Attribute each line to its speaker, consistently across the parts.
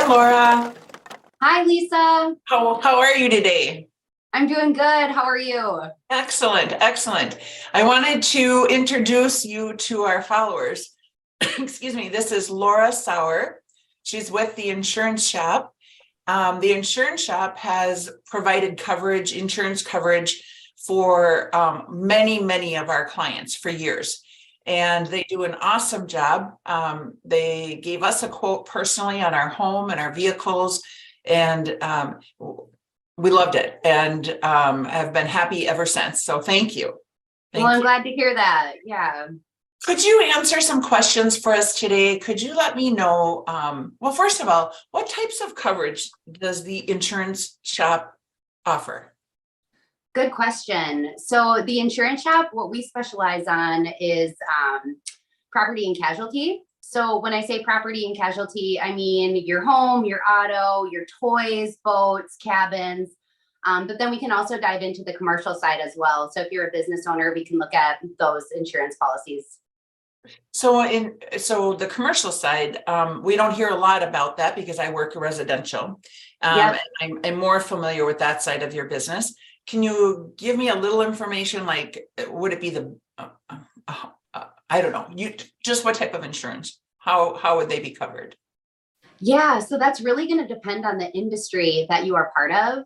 Speaker 1: Hi, Laura.
Speaker 2: Hi, Lisa.
Speaker 1: How are you today?
Speaker 2: I'm doing good. How are you?
Speaker 1: Excellent, excellent. I wanted to introduce you to our followers. Excuse me, this is Laura Sauer. She's with the insurance shop. The insurance shop has provided insurance coverage for many of our clients for years. And they do an awesome job. They gave us a quote personally on our home and our vehicles, and we loved it, and have been happy ever since. So thank you.
Speaker 2: Well, I'm glad to hear that. Yeah.
Speaker 1: Could you answer some questions for us today? Could you let me know, well, first of all, what types of coverage does the insurance shop offer?
Speaker 2: Good question. So the insurance shop, what we specialize on is property and casualty. So when I say property and casualty, I mean your home, your auto, your toys, boats, cabins. But then we can also dive into the commercial side as well. So if you're a business owner, we can look at those insurance policies.
Speaker 1: So the commercial side, we don't hear a lot about that because I work residential.
Speaker 2: Yep.
Speaker 1: I'm more familiar with that side of your business. Can you give me a little information? Like, would it be I don't know, just what type of insurance? How would they be covered?
Speaker 2: Yeah, so that's really going to depend on the industry that you are part of.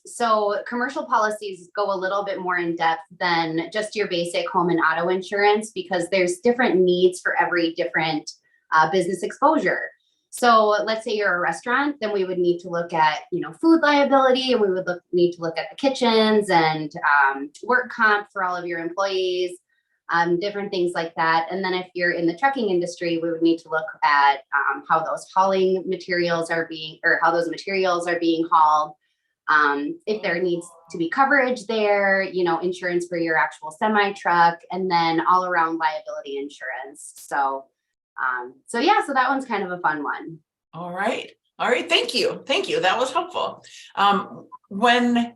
Speaker 2: So commercial policies go a little bit more in depth than just your basic home and auto insurance because there's different needs for every different business exposure. So let's say you're a restaurant, then we would need to look at, food liability, and we would need to look at the kitchens and work comp for all of your employees, different things like that. And then if you're in the trucking industry, we would need to look at how those hauling materials are how those materials are being hauled. If there needs to be coverage there, insurance for your actual semi truck, and then all around liability insurance. So that one's kind of a fun one.
Speaker 1: All right. Thank you. That was helpful. When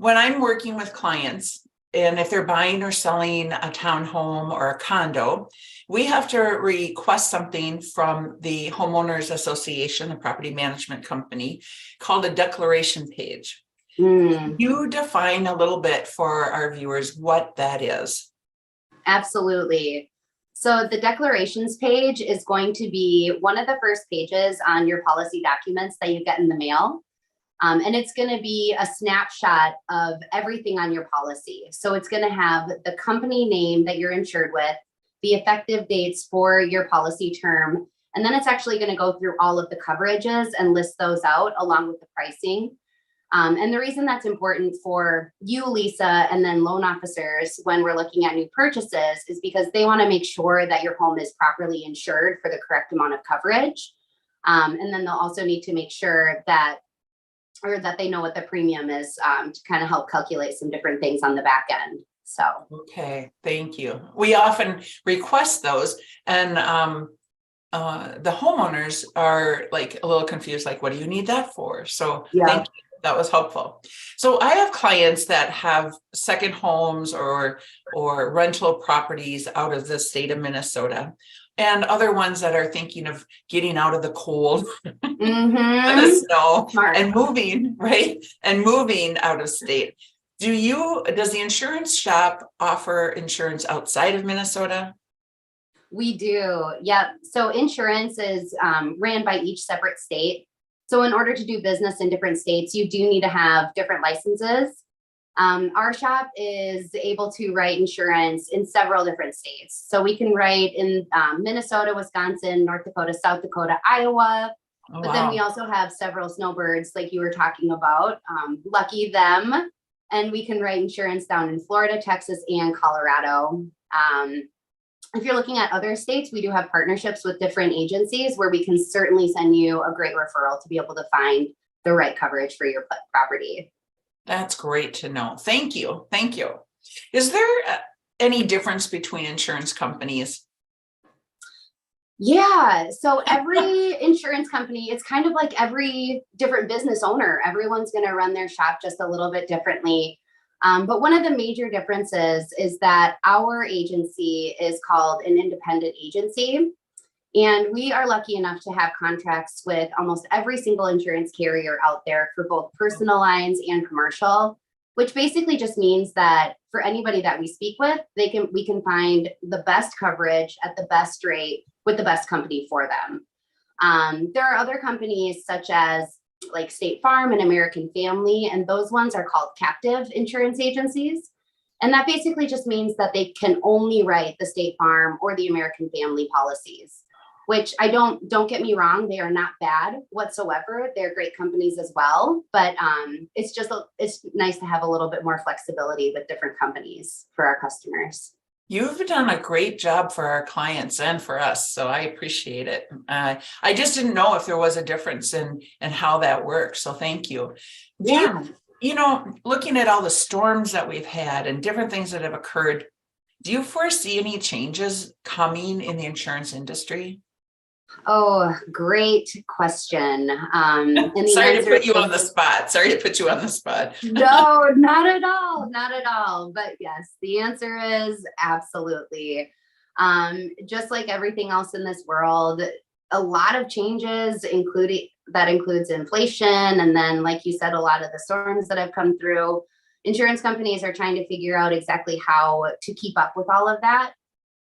Speaker 1: I'm working with clients, and if they're buying or selling a townhome or a condo, we have to request something from the homeowners association, the property management company, called a declaration page. You define a little bit for our viewers what that is.
Speaker 2: Absolutely. So the declarations page is going to be one of the first pages on your policy documents that you get in the mail. And it's going to be a snapshot of everything on your policy. So it's going to have the company name that you're insured with, the effective dates for your policy term, and then it's actually going to go through all of the coverages and list those out along with the pricing. And the reason that's important for you, Lisa, and then loan officers when we're looking at new purchases is because they want to make sure that your home is properly insured for the correct amount of coverage. And then they'll also need to make sure that they know what the premium is to kind of help calculate some different things on the back end. So. Okay,
Speaker 1: thank you. We often request those, and the homeowners are like a little confused, like, what do you need that for? So Thank you. That was helpful. So I have clients that have second homes or rental properties out of the state of Minnesota, and other ones that are thinking of getting out of the cold and the snow and moving, right? And moving out of state. Does the insurance shop offer insurance outside of Minnesota?
Speaker 2: We do. Yep. So insurance is ran by each separate state. So in order to do business in different states, you do need to have different licenses. Our shop is able to write insurance in several different states. So we can write in Minnesota, Wisconsin, North Dakota, South Dakota, Iowa. But then we also have several snowbirds like you were talking about. Lucky them. And we can write insurance down in Florida, Texas, and Colorado. If you're looking at other states, we do have partnerships with different agencies where we can certainly send you a great referral to be able to find the right coverage for your property.
Speaker 1: That's great to know. Thank you. Is there any difference between insurance companies?
Speaker 2: Yeah. So every insurance company, it's kind of like every different business owner. Everyone's going to run their shop just a little bit differently. But one of the major differences is that our agency is called an independent agency. And we are lucky enough to have contracts with almost every single insurance carrier out there for both personal lines and commercial, which basically just means that for anybody that we speak with, we can find the best coverage at the best rate with the best company for them. There are other companies such as like State Farm and American Family, and those ones are called captive insurance agencies. And that basically just means that they can only write the State Farm or the American Family policies, which don't get me wrong, they are not bad whatsoever. They're great companies as well, but it's nice to have a little bit more flexibility with different companies for our customers.
Speaker 1: You've done a great job for our clients and for us, so I appreciate it. I just didn't know if there was a difference in how that works, so thank you.
Speaker 2: Yeah.
Speaker 1: You know, looking at all the storms that we've had and different things that have occurred, do you foresee any changes coming in the insurance industry?
Speaker 2: Oh, great question.
Speaker 1: Sorry to put you on the spot.
Speaker 2: No, not at all. Not at all. But yes, the answer is absolutely. Just like everything else in this world, a lot of changes, includes inflation. And then, like you said, a lot of the storms that have come through. Insurance companies are trying to figure out exactly how to keep up with all of that.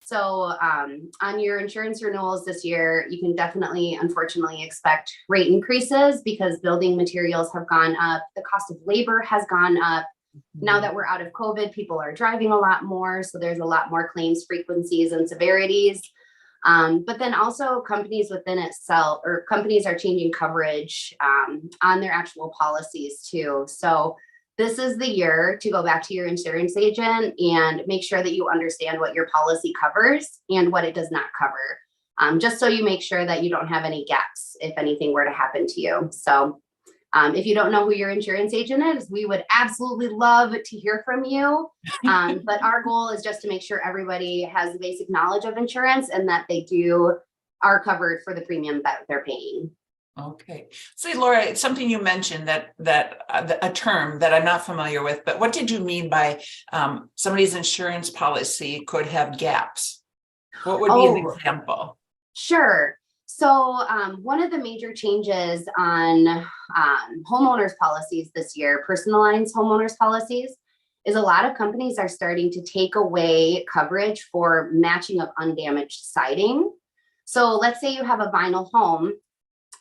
Speaker 2: So on your insurance renewals this year, you can definitely, unfortunately, expect rate increases because building materials have gone up. The cost of labor has gone up. Now that we're out of COVID, people are driving a lot more. So there's a lot more claims frequencies and severities. But then also companies within itself, or companies are changing coverage on their actual policies too. So this is the year to go back to your insurance agent and make sure that you understand what your policy covers and what it does not cover, just so you make sure that you don't have any gaps if anything were to happen to you. So if you don't know who your insurance agent is, we would absolutely love to hear from you. But our goal is just to make sure everybody has the basic knowledge of insurance and that they are covered for the premium that they're paying.
Speaker 1: Okay. So Laura, it's something you mentioned that a term that I'm not familiar with, but what did you mean by somebody's insurance policy could have gaps? What would be an example?
Speaker 2: Sure. So one of the major changes on homeowners policies this year, personal lines homeowners policies, is a lot of companies are starting to take away coverage for matching of undamaged siding. So let's say you have a vinyl home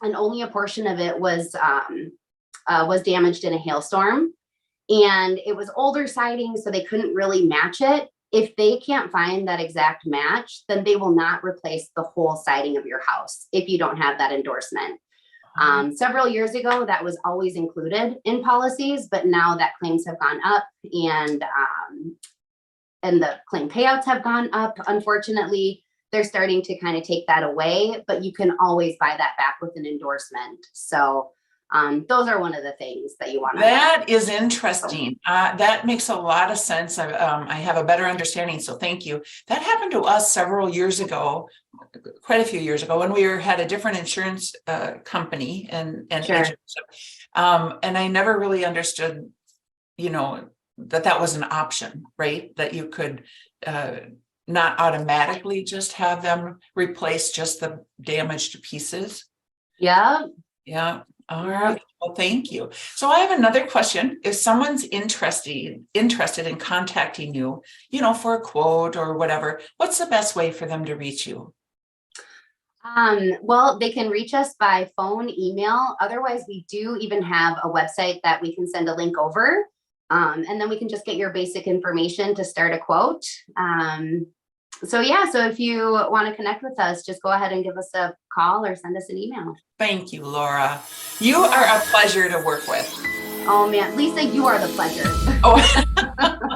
Speaker 2: and only a portion of it was damaged in a hailstorm, and it was older siding, so they couldn't really match it. If they can't find that exact match, then they will not replace the whole siding of your house if you don't have that endorsement. Several years ago, that was always included in policies, but now that claims have gone up and the claim payouts have gone up, unfortunately. They're starting to kind of take that away, but you can always buy that back with an endorsement. So those are one of the things that you want to.
Speaker 1: That is interesting. That makes a lot of sense. I have a better understanding. So thank you. That happened to us several years ago, quite a few years ago, when we had a different insurance company and
Speaker 2: Sure.
Speaker 1: and I never really understood, that was an option, right? That you could not automatically just have them replace just the damaged pieces.
Speaker 2: Yeah.
Speaker 1: Yeah. All right. Well, thank you. So I have another question. If someone's interested in contacting you, for a quote or whatever, what's the best way for them to reach you?
Speaker 2: Well, they can reach us by phone, email. Otherwise, we do even have a website that we can send a link over. And then we can just get your basic information to start a quote. So if you want to connect with us, just go ahead and give us a call or send us an email.
Speaker 1: Thank you, Laura. You are a pleasure to work with.
Speaker 2: Oh man, Lisa, you are the pleasure.
Speaker 1: Oh.